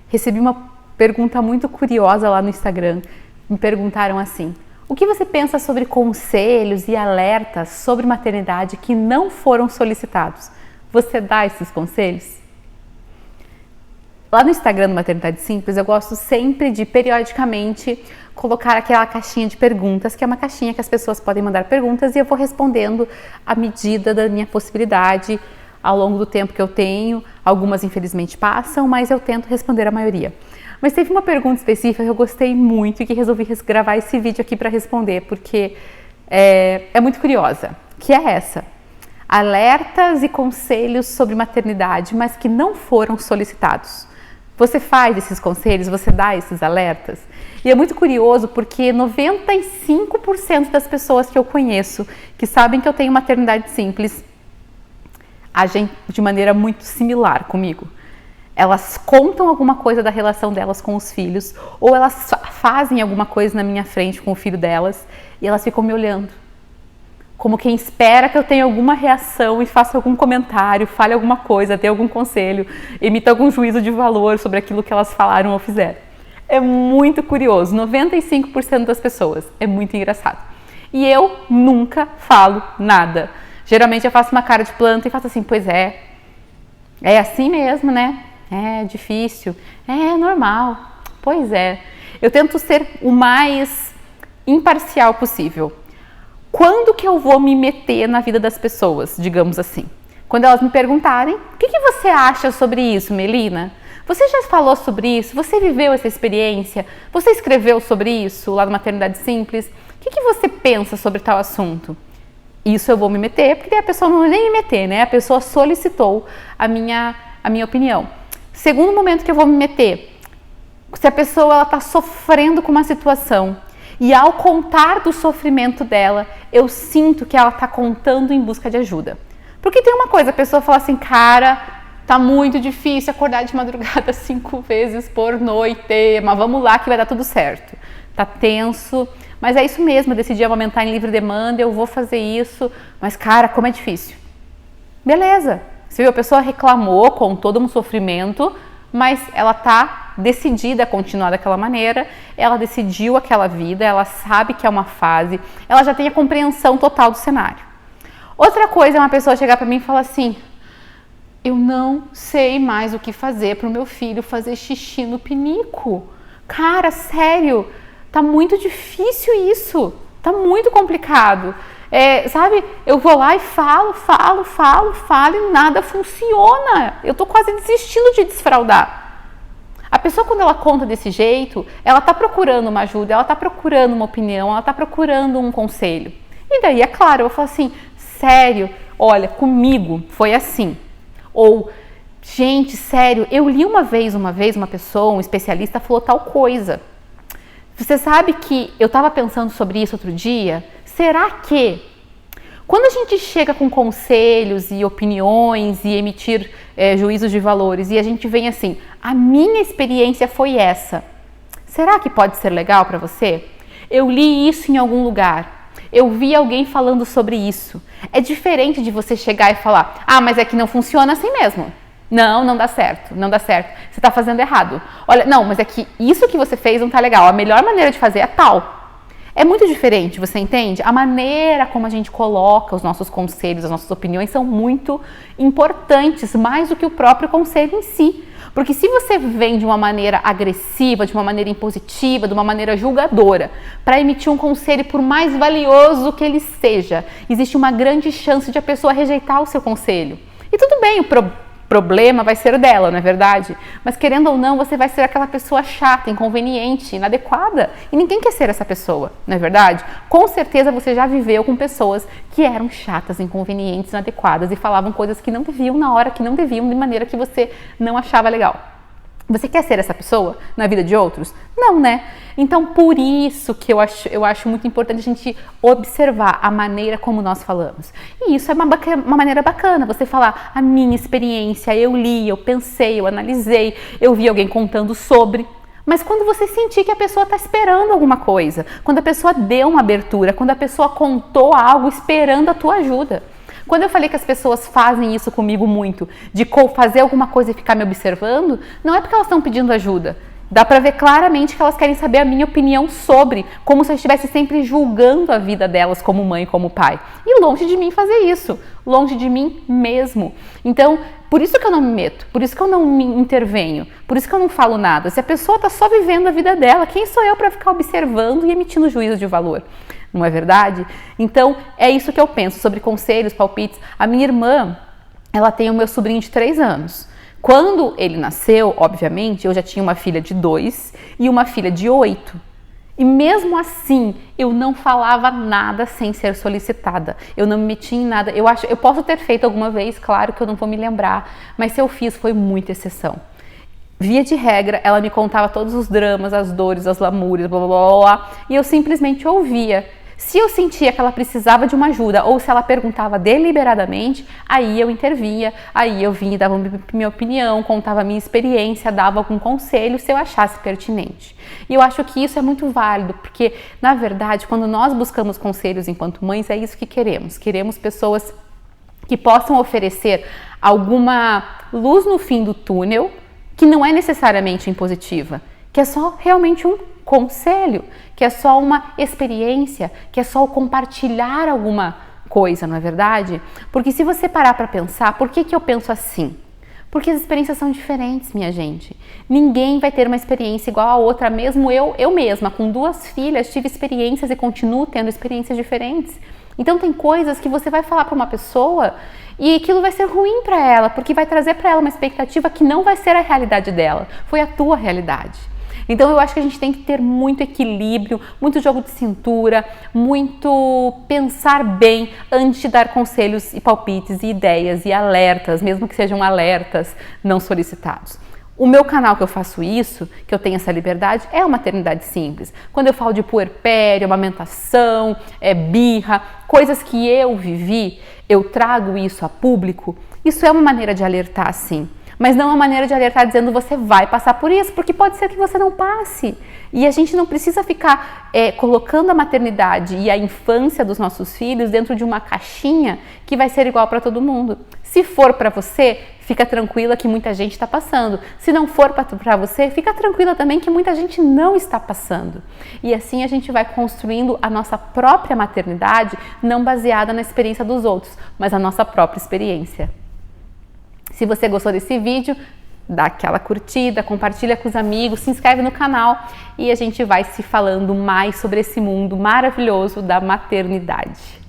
Recebi uma pergunta muito curiosa lá no Instagram. Me perguntaram assim: o que você pensa sobre conselhos e alertas sobre maternidade que não foram solicitados? Você dá esses conselhos? Lá no Instagram do Maternidade Simples, eu gosto sempre de, periodicamente, colocar aquela caixinha de perguntas, que é uma caixinha que as pessoas podem mandar perguntas e eu vou respondendo à medida da minha possibilidade, ao longo do tempo que eu tenho. Algumas, infelizmente, passam, mas eu tento responder a maioria. Mas teve uma pergunta específica que eu gostei muito e que resolvi gravar esse vídeo aqui para responder, porque é muito curiosa, que é essa: alertas e conselhos sobre maternidade, mas que não foram solicitados. Você faz esses conselhos, você dá esses alertas? E é muito curioso porque 95% das pessoas que eu conheço, que sabem que eu tenho maternidade simples, agem de maneira muito similar comigo. Elas contam alguma coisa da relação delas com os filhos, ou elas fazem alguma coisa na minha frente com o filho delas, e elas ficam me olhando, como quem espera que eu tenha alguma reação e faça algum comentário, fale alguma coisa, dê algum conselho, emita algum juízo de valor sobre aquilo que elas falaram ou fizeram. É muito curioso, 95% das pessoas, é muito engraçado. E eu nunca falo nada. Geralmente eu faço uma cara de planta e faço assim: pois é assim mesmo, né? É difícil, é normal, pois é. Eu tento ser o mais imparcial possível. Quando que eu vou me meter na vida das pessoas, digamos assim? Quando elas me perguntarem: o que você acha sobre isso, Melina? Você já falou sobre isso? Você viveu essa experiência? Você escreveu sobre isso lá no Maternidade Simples? O que você pensa sobre tal assunto? Isso eu vou me meter, porque a pessoa não vai nem me meter, né? A pessoa solicitou a minha opinião. Segundo momento que eu vou me meter: se a pessoa está sofrendo com uma situação, e ao contar do sofrimento dela, eu sinto que ela está contando em busca de ajuda. Porque tem uma coisa, a pessoa fala assim: cara, tá muito difícil acordar de madrugada 5 vezes por noite, mas vamos lá que vai dar tudo certo. Tá tenso, mas é isso mesmo, eu decidi amamentar em livre demanda, eu vou fazer isso, mas cara, como é difícil. Beleza, você viu, a pessoa reclamou com todo um sofrimento, mas ela tá decidida a continuar daquela maneira, ela decidiu aquela vida, ela sabe que é uma fase, ela já tem a compreensão total do cenário. Outra coisa é uma pessoa chegar para mim e falar assim: eu não sei mais o que fazer para o meu filho fazer xixi no pinico. Cara, sério, tá muito difícil isso, tá muito complicado. Sabe, eu vou lá e falo e nada funciona. Eu tô quase desistindo de desfraldar. A pessoa, quando ela conta desse jeito, ela tá procurando uma ajuda, ela tá procurando uma opinião, ela tá procurando um conselho. E daí, é claro, eu falo assim: sério, olha, comigo foi assim. Ou, gente, sério, eu li uma vez uma pessoa, um especialista, falou tal coisa. Você sabe que eu estava pensando sobre isso outro dia? Será que, quando a gente chega com conselhos e opiniões e emitir juízos de valores, e a gente vem assim: a minha experiência foi essa, será que pode ser legal para você? Eu li isso em algum lugar, eu vi alguém falando sobre isso. É diferente de você chegar e falar: ah, mas é que não funciona assim mesmo. Não dá certo, você está fazendo errado. Olha, não, mas é que isso que você fez não tá legal, a melhor maneira de fazer é tal. É muito diferente, você entende? A maneira como a gente coloca os nossos conselhos, as nossas opiniões são muito importantes, mais do que o próprio conselho em si. Porque se você vem de uma maneira agressiva, de uma maneira impositiva, de uma maneira julgadora, para emitir um conselho, por mais valioso que ele seja, existe uma grande chance de a pessoa rejeitar o seu conselho. E tudo bem, o problema vai ser dela, não é verdade? Mas querendo ou não, você vai ser aquela pessoa chata, inconveniente, inadequada. E ninguém quer ser essa pessoa, não é verdade? Com certeza você já viveu com pessoas que eram chatas, inconvenientes, inadequadas e falavam coisas que não deviam na hora que não deviam, de maneira que você não achava legal. Você quer ser essa pessoa na vida de outros? Não, né? Então, por isso que eu acho muito importante a gente observar a maneira como nós falamos. E isso é uma maneira bacana, você falar: a minha experiência, eu li, eu pensei, eu analisei, eu vi alguém contando sobre. Mas quando você sentir que a pessoa está esperando alguma coisa, quando a pessoa deu uma abertura, quando a pessoa contou algo esperando a tua ajuda. Quando eu falei que as pessoas fazem isso comigo muito, de fazer alguma coisa e ficar me observando, não é porque elas estão pedindo ajuda. Dá pra ver claramente que elas querem saber a minha opinião sobre, como se eu estivesse sempre julgando a vida delas como mãe e como pai. E longe de mim fazer isso, longe de mim mesmo. Então, por isso que eu não me meto, por isso que eu não me intervenho, por isso que eu não falo nada. Se a pessoa tá só vivendo a vida dela, quem sou eu para ficar observando e emitindo juízo de valor? Não é verdade? Então, é isso que eu penso sobre conselhos, palpites. A minha irmã, ela tem o meu sobrinho de 3 anos. Quando ele nasceu, obviamente, eu já tinha uma filha de 2 e uma filha de 8. E mesmo assim, eu não falava nada sem ser solicitada. Eu não me metia em nada. Eu posso ter feito alguma vez, claro que eu não vou me lembrar, mas se eu fiz, foi muita exceção. Via de regra, ela me contava todos os dramas, as dores, as lamúrias, blá blá blá blá, e eu simplesmente ouvia. Se eu sentia que ela precisava de uma ajuda ou se ela perguntava deliberadamente, aí eu intervinha, aí eu vinha e dava minha opinião, contava a minha experiência, dava algum conselho se eu achasse pertinente. E eu acho que isso é muito válido, porque, na verdade, quando nós buscamos conselhos enquanto mães, é isso que queremos. Queremos pessoas que possam oferecer alguma luz no fim do túnel, que não é necessariamente impositiva, que é só realmente um conselho, que é só uma experiência, que é só o compartilhar alguma coisa, não é verdade? Porque se você parar para pensar, por que eu penso assim? Porque as experiências são diferentes, minha gente. Ninguém vai ter uma experiência igual a outra, mesmo eu mesma, com 2 filhas, tive experiências e continuo tendo experiências diferentes. Então tem coisas que você vai falar para uma pessoa e aquilo vai ser ruim para ela, porque vai trazer para ela uma expectativa que não vai ser a realidade dela, foi a tua realidade. Então eu acho que a gente tem que ter muito equilíbrio, muito jogo de cintura, muito pensar bem antes de dar conselhos e palpites e ideias e alertas, mesmo que sejam alertas não solicitados. O meu canal que eu faço isso, que eu tenho essa liberdade, é a Maternidade Simples. Quando eu falo de puerpério, amamentação, birra, coisas que eu vivi, eu trago isso a público, isso é uma maneira de alertar, sim. Mas não é uma maneira de alertar dizendo você vai passar por isso, porque pode ser que você não passe. E a gente não precisa ficar colocando a maternidade e a infância dos nossos filhos dentro de uma caixinha que vai ser igual para todo mundo. Se for para você, fica tranquila que muita gente está passando. Se não for para você, fica tranquila também que muita gente não está passando. E assim a gente vai construindo a nossa própria maternidade, não baseada na experiência dos outros, mas a nossa própria experiência. Se você gostou desse vídeo, dá aquela curtida, compartilha com os amigos, se inscreve no canal e a gente vai se falando mais sobre esse mundo maravilhoso da maternidade.